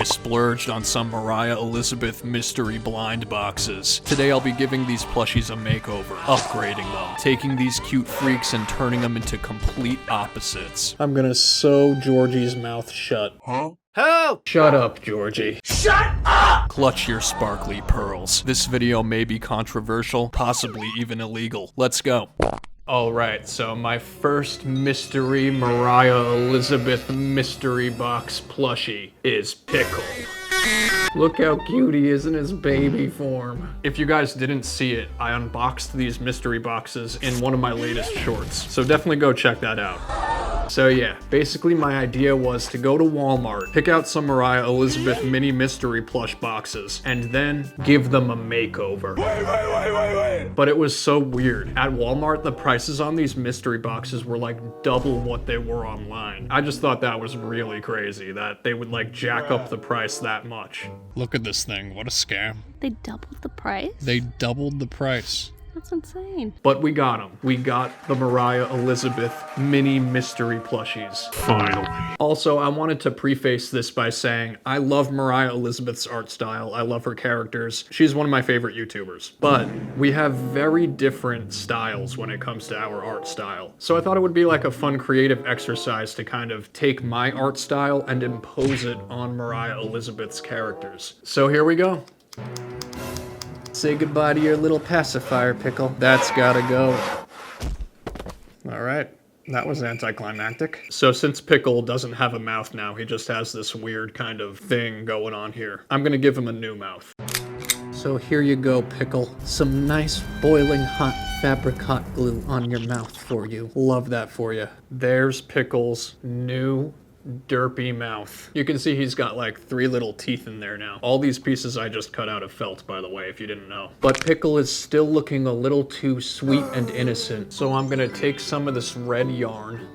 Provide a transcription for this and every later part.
I splurged on some Mariah Elizabeth mystery blind boxes. Today I'll be giving these plushies a makeover, upgrading them, taking these cute freaks and turning them into complete opposites. I'm gonna sew Georgie's mouth shut. Huh? Help! Shut up, Georgie. Shut up! Clutch your sparkly pearls. This video may be controversial, possibly even illegal. Let's go. Alright, so my first mystery Mariah Elizabeth mystery box plushie is Pickle. Look how cute he is in his baby form. If you guys didn't see it, I unboxed these mystery boxes in one of my latest shorts, so definitely go check that out. So yeah, basically my idea was to go to Walmart, pick out some Mariah Elizabeth mini mystery plush boxes, and then give them a makeover. Wait. But it was so weird. At Walmart, the prices on these mystery boxes were like double what they were online. I just thought that was really crazy, that they would like jack up the price that much. Look at this thing, what a scam. They doubled the price? They doubled the price. That's insane. But we got them. We got the Mariah Elizabeth mini mystery plushies. Finally. Also, I wanted to preface this by saying I love Mariah Elizabeth's art style. I love her characters. She's one of my favorite YouTubers. But we have very different styles when it comes to our art style. So I thought it would be like a fun creative exercise to kind of take my art style and impose it on Mariah Elizabeth's characters. So here we go. Say goodbye to your little pacifier, Pickle. That's gotta go. All right, that was anticlimactic. So since Pickle doesn't have a mouth now, he just has this weird kind of thing going on here. I'm gonna give him a new mouth. So here you go, Pickle. Some nice boiling hot fabric hot glue on your mouth for you. Love that for you. There's Pickle's new derpy mouth. You can see he's got like 3 little teeth in there now. All these pieces I just cut out of felt, by the way, if you didn't know. But Pickle is still looking a little too sweet and innocent. So I'm gonna take some of this red yarn,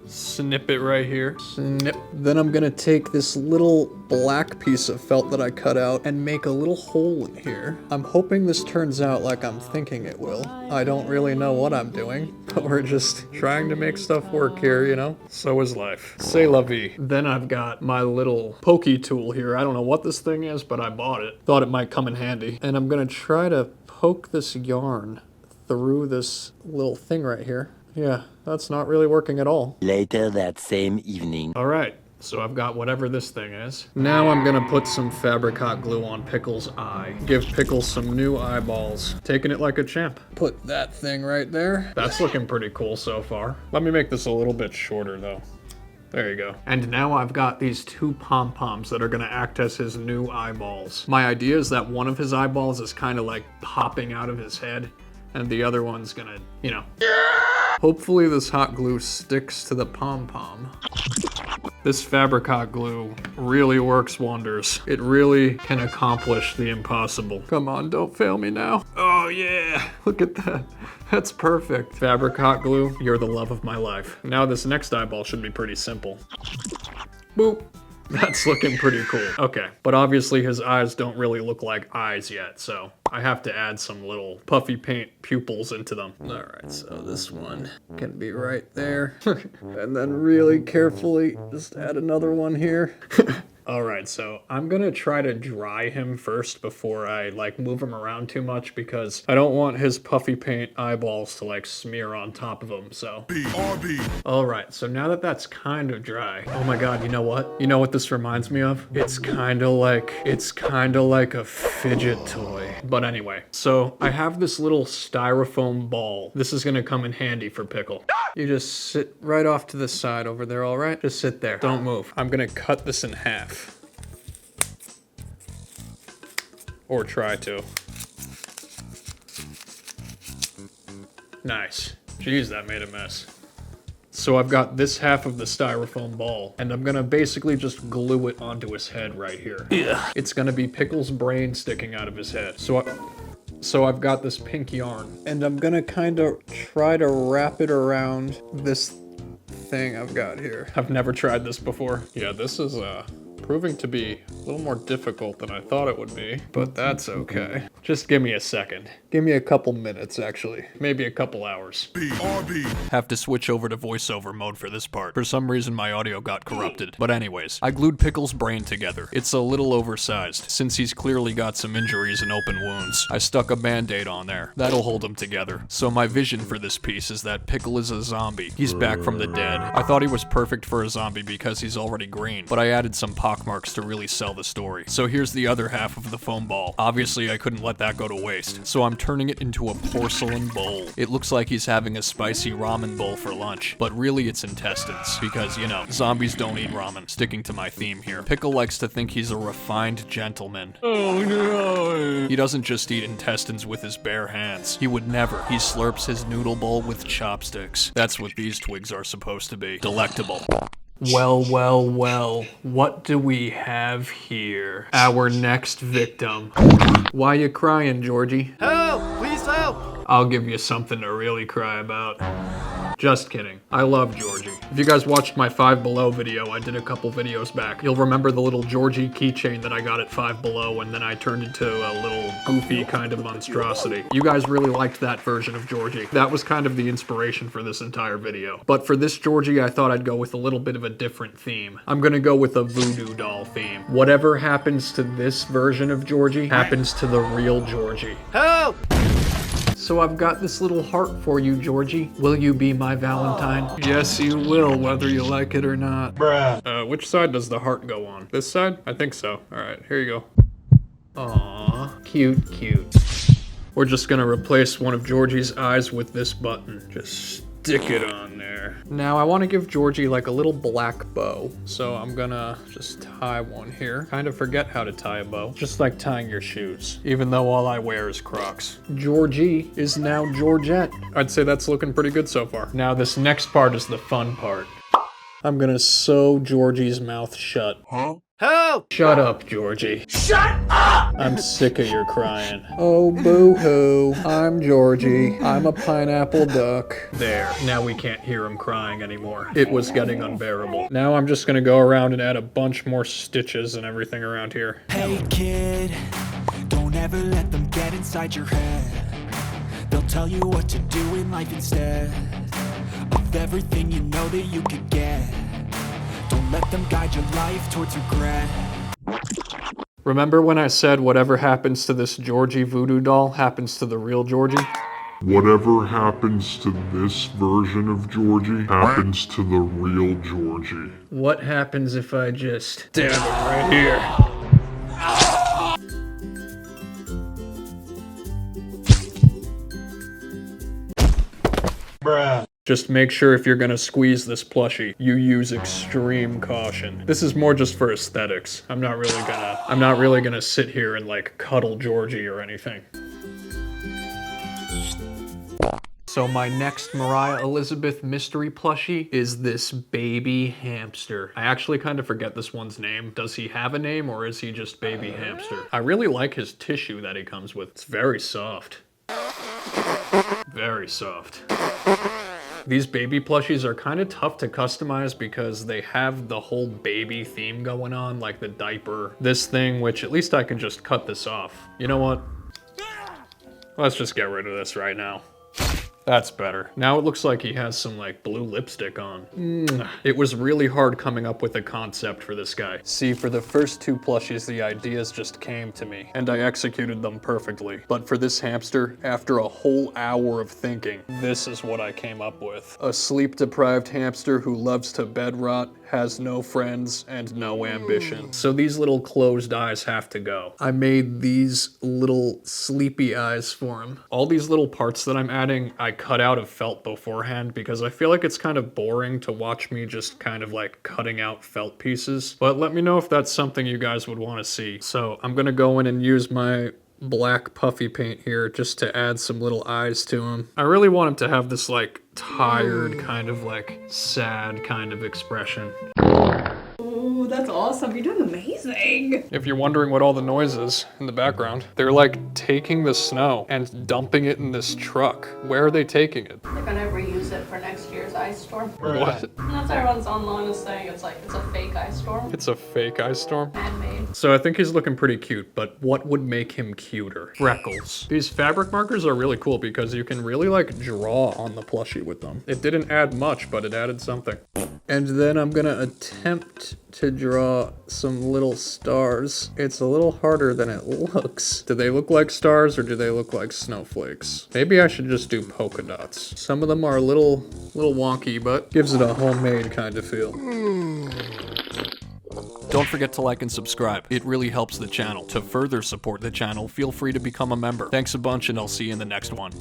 snip it right here, snip. Then I'm gonna take this little black piece of felt that I cut out and make a little hole in here. I'm hoping this turns out like I'm thinking it will. I don't really know what I'm doing, but we're just trying to make stuff work here, you know? So is life. C'est la vie. Then I've got my little pokey tool here. I don't know what this thing is, but I bought it. Thought it might come in handy. And I'm gonna try to poke this yarn through this little thing right here. Yeah, that's not really working at all. Later that same evening. All right, so I've got whatever this thing is. Now I'm gonna put some fabric hot glue on Pickle's eye. Give Pickle some new eyeballs. Taking it like a champ. Put that thing right there. That's looking pretty cool so far. Let me make this a little bit shorter though. There you go. And now I've got these 2 pom-poms that are gonna act as his new eyeballs. My idea is that one of his eyeballs is kind of like popping out of his head, and the other one's gonna, you know. Hopefully this hot glue sticks to the pom-pom. This fabric hot glue really works wonders. It really can accomplish the impossible. Come on, don't fail me now. Oh yeah, look at that. That's perfect. Fabric hot glue, you're the love of my life. Now this next eyeball should be pretty simple. Boop. That's looking pretty cool. Okay, but obviously his eyes don't really look like eyes yet, so I have to add some little puffy paint pupils into them. All right, so this one can be right there. And then really carefully just add another one here. All right, so I'm gonna try to dry him first before I like move him around too much because I don't want his puffy paint eyeballs to like smear on top of him, so. All right, so now that that's kind of dry, oh my God, you know what? You know what this reminds me of? It's kind of like a fidget toy. But anyway, so I have this little styrofoam ball. This is gonna come in handy for Pickle. You just sit right off to the side over there, all right? Just sit there, don't move. I'm gonna cut this in half. Or try to. Nice. Jeez, that made a mess. So I've got this half of the styrofoam ball, and I'm gonna basically just glue it onto his head right here. Yeah. It's gonna be Pickle's brain sticking out of his head. So I've got this pink yarn, and I'm gonna kind of try to wrap it around this thing I've got here. I've never tried this before. Yeah, this is proving to be a little more difficult than I thought it would be, but that's okay. Just give me a second. Give me a couple minutes, actually. Maybe a couple hours. Have to switch over to voiceover mode for this part. For some reason, my audio got corrupted. But anyways, I glued Pickle's brain together. It's a little oversized, since he's clearly got some injuries and open wounds. I stuck a band-aid on there. That'll hold him together. So my vision for this piece is that Pickle is a zombie. He's back from the dead. I thought he was perfect for a zombie because he's already green, but I added some pockmarks to really sell the story. So here's the other half of the foam ball. Obviously, I couldn't let that go to waste, so I'm turning it into a porcelain bowl. It looks like he's having a spicy ramen bowl for lunch, but really it's intestines, because, you know, zombies don't eat ramen. Sticking to my theme here. Pickle likes to think he's a refined gentleman. Oh no! He doesn't just eat intestines with his bare hands. He would never. He slurps his noodle bowl with chopsticks. That's what these twigs are supposed to be. Delectable. Well, well, well, what do we have here? Our next victim. Why you crying, Georgie? Help! Please help! I'll give you something to really cry about. Just kidding. I love Georgie. If you guys watched my 5 Below video, I did a couple videos back. You'll remember the little Georgie keychain that I got at 5 Below, and then I turned into a little goofy kind of monstrosity. You guys really liked that version of Georgie. That was kind of the inspiration for this entire video. But for this Georgie, I thought I'd go with a little bit of a different theme. I'm gonna go with a voodoo doll theme. Whatever happens to this version of Georgie happens to the real Georgie. Help! So I've got this little heart for you, Georgie. Will you be my Valentine? Yes, you will, whether you like it or not. Bruh. Which side does the heart go on? This side? I think so. All right, here you go. Aww, cute, cute. We're just gonna replace one of Georgie's eyes with this button. Just stick it on there. Now I want to give Georgie like a little black bow. So I'm gonna just tie one here. Kind of forget how to tie a bow. Just like tying your shoes. Even though all I wear is Crocs. Georgie is now Georgette. I'd say that's looking pretty good so far. Now this next part is the fun part. I'm gonna sew Georgie's mouth shut. Huh? Help! Shut up, Georgie. Shut up! I'm sick of your crying. Oh, boo-hoo. I'm Georgie. I'm a pineapple duck. There. Now we can't hear him crying anymore. It was getting unbearable. Now I'm just gonna go around and add a bunch more stitches and everything around here. Hey kid, don't ever let them get inside your head. They'll tell you what to do in life instead of everything you know that you could get. Don't let them guide your life towards regret. Remember when I said whatever happens to this Georgie voodoo doll happens to the real Georgie? Whatever happens to this version of Georgie happens to the real Georgie. What happens if I just stab him right here? Bruh. Just make sure if you're gonna squeeze this plushie, you use extreme caution. This is more just for aesthetics. I'm not really gonna sit here and like cuddle Georgie or anything. So my next Moriah Elizabeth mystery plushie is this baby hamster. I actually kind of forget this one's name. Does he have a name or is he just baby hamster? I really like his tissue that he comes with. It's very soft. Very soft. These baby plushies are kind of tough to customize because they have the whole baby theme going on, like the diaper, this thing, which at least I can just cut this off. You know what? Let's just get rid of this right now. That's better. Now it looks like he has some like blue lipstick on. It was really hard coming up with a concept for this guy. See, for the first 2 plushies, the ideas just came to me and I executed them perfectly. But for this hamster, after a whole hour of thinking, this is what I came up with. A sleep-deprived hamster who loves to bed rot, has no friends, and no ambition. So these little closed eyes have to go. I made these little sleepy eyes for him. All these little parts that I'm adding, I cut out of felt beforehand because I feel like it's kind of boring to watch me just kind of like cutting out felt pieces. But let me know if that's something you guys would want to see. So I'm gonna go in and use my black puffy paint here just to add some little eyes to him. I really want him to have this like tired kind of like sad kind of expression. Oh, that's awesome. You're doing amazing. If you're wondering what all the noise is in the background, they're like taking the snow and dumping it in this truck. Where are they taking it? They're gonna reuse it for next year's ice storm. What? And that's what everyone's online is saying. It's like, it's a fake ice storm. It's a fake ice storm? Man-made. So I think he's looking pretty cute, but what would make him cuter? Freckles. These fabric markers are really cool because you can really like draw on the plushie with them. It didn't add much, but it added something. And then I'm gonna attempt to draw some little stars. It's a little harder than it looks. Do they look like stars or do they look like snowflakes? Maybe I should just do polka dots. Some of them are a little wonky, but gives it a homemade kind of feel. Don't forget to like and subscribe. It really helps the channel. To further support the channel, feel free to become a member. Thanks a bunch and I'll see you in the next one.